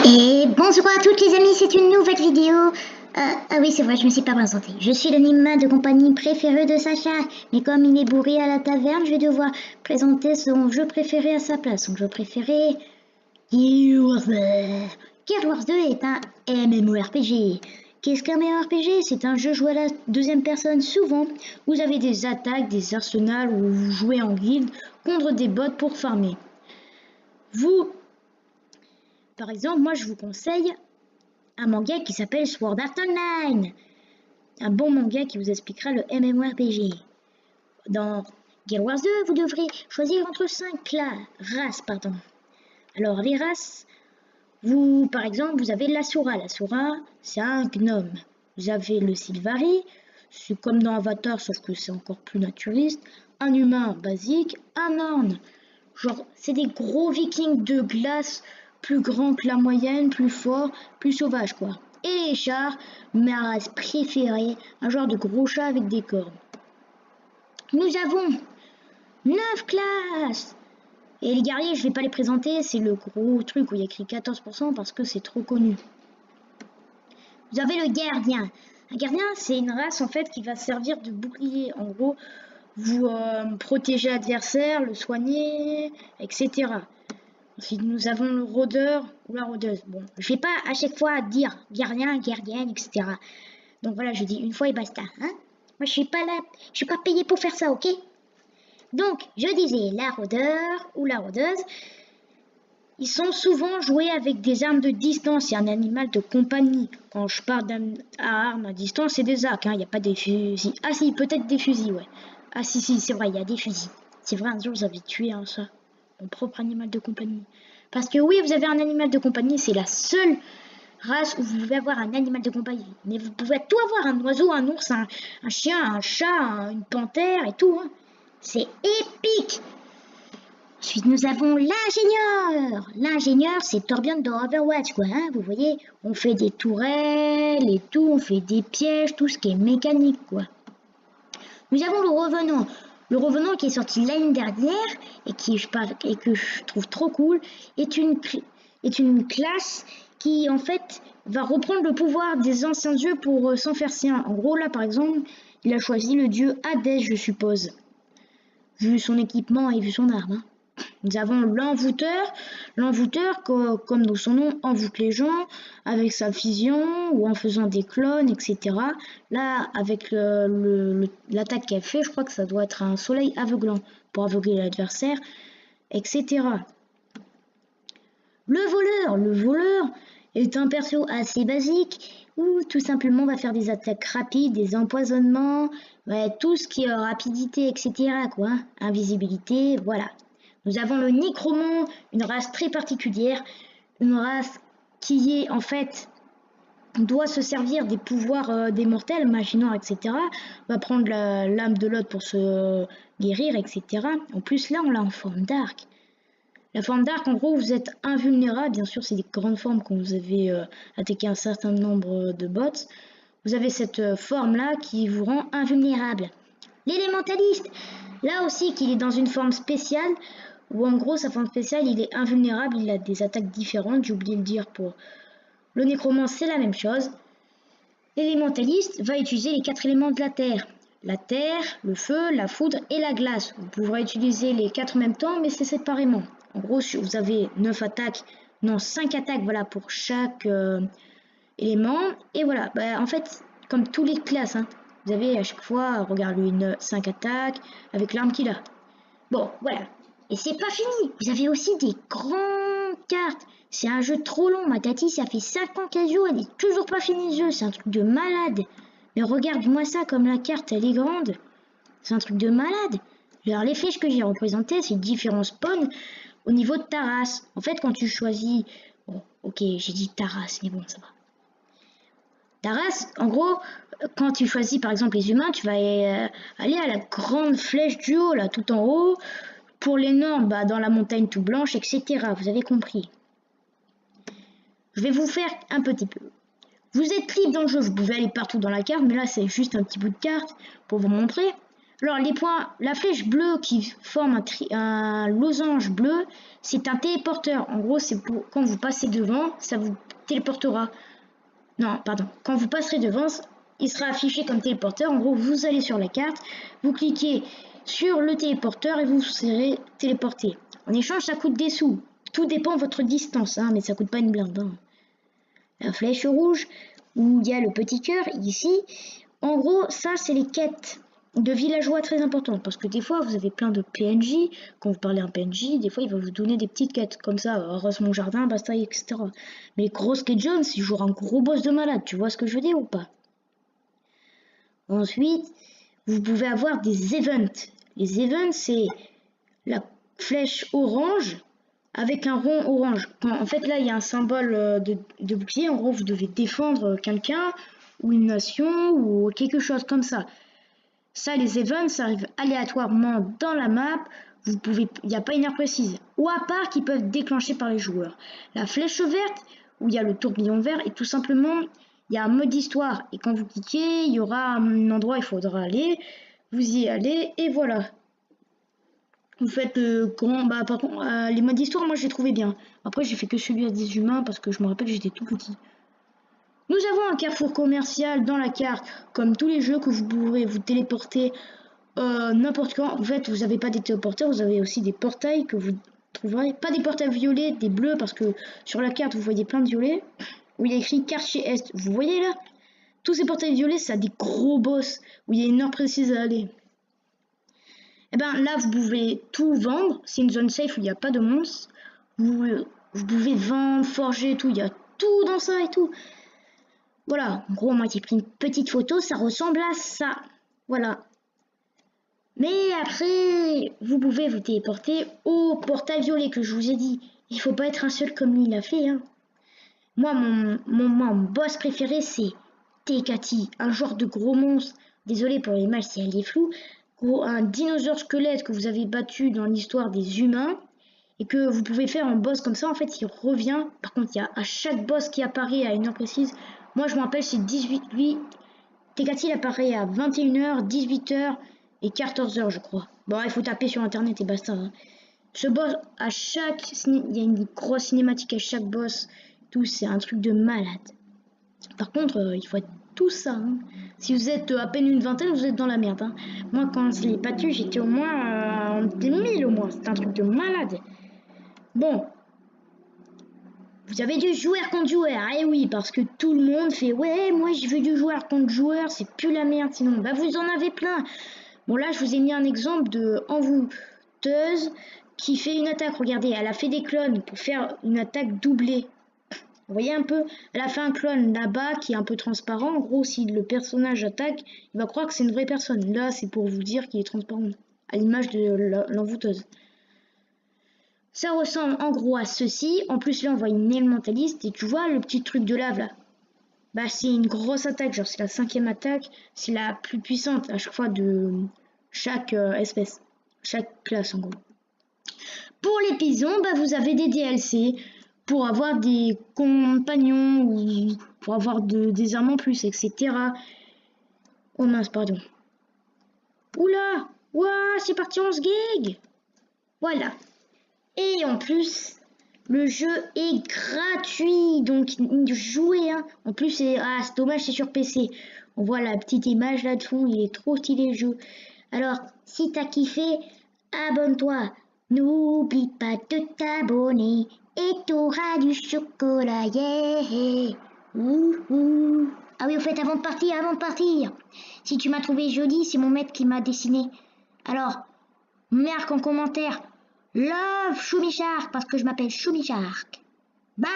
Et bonjour à toutes les amis, c'est une nouvelle vidéo. Ah oui, c'est vrai, je me suis pas présentée. Je suis l'animal de compagnie préféré de Sacha. Mais comme il est bourré à la taverne, je vais devoir présenter son jeu préféré à sa place. Son jeu préféré, Guild Wars 2. Guild Wars 2 est un MMORPG. Qu'est-ce qu'un MMORPG? C'est un jeu joué à la deuxième personne souvent. Vous avez des attaques, des arsenals où vous jouez en guilde contre des bots pour farmer. Par exemple, moi je vous conseille un manga qui s'appelle Sword Art Online. Un bon manga qui vous expliquera le MMORPG. Dans Guild Wars 2, vous devrez choisir entre 5 races. Alors les races, par exemple, vous avez l'Asura. L'Asura, c'est un gnome. Vous avez le Sylvari, c'est comme dans Avatar, sauf que c'est encore plus naturiste. Un humain basique, un orne. Genre, c'est des gros vikings de glace, plus grands que la moyenne, plus forts, plus sauvages, quoi. Et les chars, ma race préférée, un genre de gros chat avec des cornes. Nous avons 9 classes. Et les guerriers, je vais pas les présenter, c'est le gros truc où il y a écrit 14% parce que c'est trop connu. Vous avez le gardien. Un gardien, c'est une race en fait qui va servir de bouclier. En gros, vous protéger l'adversaire, le soigner, etc. Ensuite, nous avons le rôdeur ou la rôdeuse. Bon, je vais pas à chaque fois dire gardien, gardienne, etc. Donc voilà, je dis une fois et basta. Hein? Moi, je suis pas là, je suis pas payé pour faire ça, ok? Donc, je disais, la rôdeur ou la rôdeuse, ils sont souvent joués avec des armes de distance. C'est un animal de compagnie. Quand je parle d'armes à distance, c'est des arcs. Il n'y a pas des fusils. Ah si, peut-être des fusils, ouais. Ah si, c'est vrai, il y a des fusils. C'est vrai, un jour, vous avez tué ça. Mon propre animal de compagnie. Parce que oui, vous avez un animal de compagnie. C'est la seule race où vous pouvez avoir un animal de compagnie. Mais vous pouvez tout avoir. Un oiseau, un ours, un chien, un chat, une panthère et tout. Hein. C'est épique. Ensuite, nous avons l'ingénieur. L'ingénieur, c'est Torbjörn dans Overwatch, quoi. Hein, vous voyez, on fait des tourelles et tout, on fait des pièges, tout ce qui est mécanique, quoi. Nous avons le revenant. Le revenant qui est sorti l'année dernière et que je trouve trop cool est une classe qui, en fait, va reprendre le pouvoir des anciens dieux pour s'en faire sien. En gros, là, par exemple, il a choisi le dieu Hadès, je suppose. Vu son équipement et vu son arme, hein. Nous avons l'envoûteur. L'envoûteur, comme dans son nom, envoûte les gens avec sa fusion ou en faisant des clones, etc. Là, avec l'attaque qu'elle fait, je crois que ça doit être un soleil aveuglant pour aveugler l'adversaire, etc. Le voleur est un perso assez basique où tout simplement va faire des attaques rapides, des empoisonnements, tout ce qui est rapidité, etc. quoi. Invisibilité, voilà. Nous avons le Nécromant, une race très particulière, une race qui est en fait doit se servir des pouvoirs des mortels, imaginons, etc. Va prendre l'âme de l'autre pour se guérir, etc. En plus là on l'a en forme d'arc. La forme d'arc, en gros, vous êtes invulnérable. Bien sûr, c'est des grandes formes quand vous avez attaqué un certain nombre de bots. Vous avez cette forme-là qui vous rend invulnérable. L'élémentaliste, là aussi, qu'il est dans une forme spéciale, où en gros, sa forme spéciale, il est invulnérable, il a des attaques différentes. J'ai oublié de le dire pour le nécromant, c'est la même chose. L'élémentaliste va utiliser les 4 éléments de la terre. La terre, le feu, la foudre et la glace. Vous pourrez utiliser les 4 en même temps, mais c'est séparément. En gros, vous avez 5 attaques voilà, pour chaque élément. Et voilà, en fait, comme tous les classes, hein, vous avez à chaque fois, regarde lui, 5 attaques avec l'arme qu'il a. Bon, voilà. Et c'est pas fini. Vous avez aussi des grandes cartes. C'est un jeu trop long. Ma tati, ça fait 5 ans qu'elle joue. Elle n'est toujours pas fini le jeu. C'est un truc de malade. Mais regarde-moi ça, comme la carte, elle est grande. C'est un truc de malade. Alors, les flèches que j'ai représentées, c'est différents spawns au niveau de ta race. En fait, quand tu choisis... Bon, ok, j'ai dit ta race, mais bon, ça va. Ta race, en gros, quand tu choisis par exemple les humains, tu vas aller à la grande flèche du haut, là, tout en haut. Pour les normes, dans la montagne tout blanche, etc. Vous avez compris. Je vais vous faire un petit peu. Vous êtes libre dans le jeu, vous pouvez aller partout dans la carte, mais là c'est juste un petit bout de carte pour vous montrer. Alors les points, la flèche bleue qui forme un losange bleu, c'est un téléporteur. En gros, c'est pour quand vous passez devant, ça vous téléportera. Non, pardon. Quand vous passerez devant, il sera affiché comme téléporteur. En gros, vous allez sur la carte, vous cliquez sur le téléporteur et vous serez téléporté. En échange, ça coûte des sous. Tout dépend de votre distance, hein, mais ça coûte pas une blinde. Hein. La flèche rouge, où il y a le petit cœur, ici. En gros, ça, c'est les quêtes de villageois très importantes. Parce que des fois, vous avez plein de PNJ. Quand vous parlez à un PNJ, des fois, il va vous donner des petites quêtes. Comme ça, arrose mon jardin, basta, etc. Mais les grosses quêtes jaunes, c'est genre un gros boss de malade. Tu vois ce que je veux dire ou pas? Ensuite, vous pouvez avoir des events. Les events, c'est la flèche orange avec un rond orange. En fait, là, il y a un symbole de bouclier. En gros, vous devez défendre quelqu'un ou une nation ou quelque chose comme ça. Ça, les events, ça arrive aléatoirement dans la map. Il n'y a pas une heure précise. Ou à part qu'ils peuvent déclencher par les joueurs. La flèche verte, où il y a le tourbillon vert, et tout simplement, il y a un mode histoire. Et quand vous cliquez, il y aura un endroit où il faudra aller. Vous y allez, et voilà. Vous faites par contre, les modes d'histoire, moi je les trouvais bien. Après, j'ai fait que celui à des humains parce que je me rappelle, j'étais tout petit. Nous avons un carrefour commercial dans la carte, comme tous les jeux que vous pourrez vous téléporter n'importe quand. En fait, vous n'avez pas des téléporteurs, vous avez aussi des portails que vous trouverez. Pas des portails violets, des bleus, parce que sur la carte, vous voyez plein de violets. Où il y a écrit quartier Est. Vous voyez là? Tous ces portails violets, ça a des gros boss, où il y a une heure précise à aller. Et ben là, vous pouvez tout vendre. C'est une zone safe où il n'y a pas de monstres. Vous pouvez vendre, forger, tout. Il y a tout dans ça et tout. Voilà. En gros, moi, j'ai pris une petite photo. Ça ressemble à ça. Voilà. Mais après, vous pouvez vous téléporter au portail violet que je vous ai dit. Il faut pas être un seul comme lui l'a fait. Hein. Moi, mon boss préféré, c'est Tekati. Un genre de gros monstre. Désolé pour l'image si elle est floue. Un dinosaure squelette que vous avez battu dans l'histoire des humains et que vous pouvez faire un boss comme ça. En fait, il revient. Par contre, il y a à chaque boss qui apparaît à une heure précise. Moi, je me rappelle, c'est 18. Lui, Tekati, il apparaît à 21h, 18h et 14h, je crois. Bon, il faut taper sur internet et basta. Hein. Ce boss, il y a une grosse cinématique à chaque boss. Tout, c'est un truc de malade. Par contre, il faut être tout ça. Hein. Si vous êtes à peine une vingtaine, vous êtes dans la merde. Hein. Moi, quand je l'ai battu, j'étais au moins des 1000 au moins. C'est un truc de malade. Bon. Vous avez du joueur contre joueur. Eh oui, parce que tout le monde fait « Ouais, moi, je veux du joueur contre joueur. C'est plus la merde sinon. » Bah, vous en avez plein. Bon, là, je vous ai mis un exemple de envoûteuse qui fait une attaque. Regardez, elle a fait des clones pour faire une attaque doublée. Vous voyez un peu, elle a fait un clone là-bas qui est un peu transparent. En gros, si le personnage attaque, il va croire que c'est une vraie personne. Là, c'est pour vous dire qu'il est transparent, à l'image de l'envoûteuse. Ça ressemble en gros à ceci. En plus, là, on voit une élémentaliste. Et tu vois le petit truc de lave là? Bah, c'est une grosse attaque. Genre, c'est la 5e attaque. C'est la plus puissante à chaque fois de chaque espèce. Chaque classe, en gros. Pour les pisons, bah, vous avez des DLC. Pour avoir des compagnons ou pour avoir des armes en plus, etc. Oh mince, pardon. Oula! Ouah, c'est parti 11 gigs! Voilà. Et en plus, le jeu est gratuit. Donc, jouez. Hein. En plus, c'est dommage, c'est sur PC. On voit la petite image là de fond. Il est trop stylé le jeu. Alors, si t'as kiffé, abonne-toi. N'oublie pas de t'abonner. Et t'auras du chocolat, yeah. Ah oui, au fait, avant de partir, si tu m'as trouvé jolie, c'est mon maître qui m'a dessiné. Alors, marque en commentaire, love Choumi Shark, parce que je m'appelle Choumi Shark. Bye.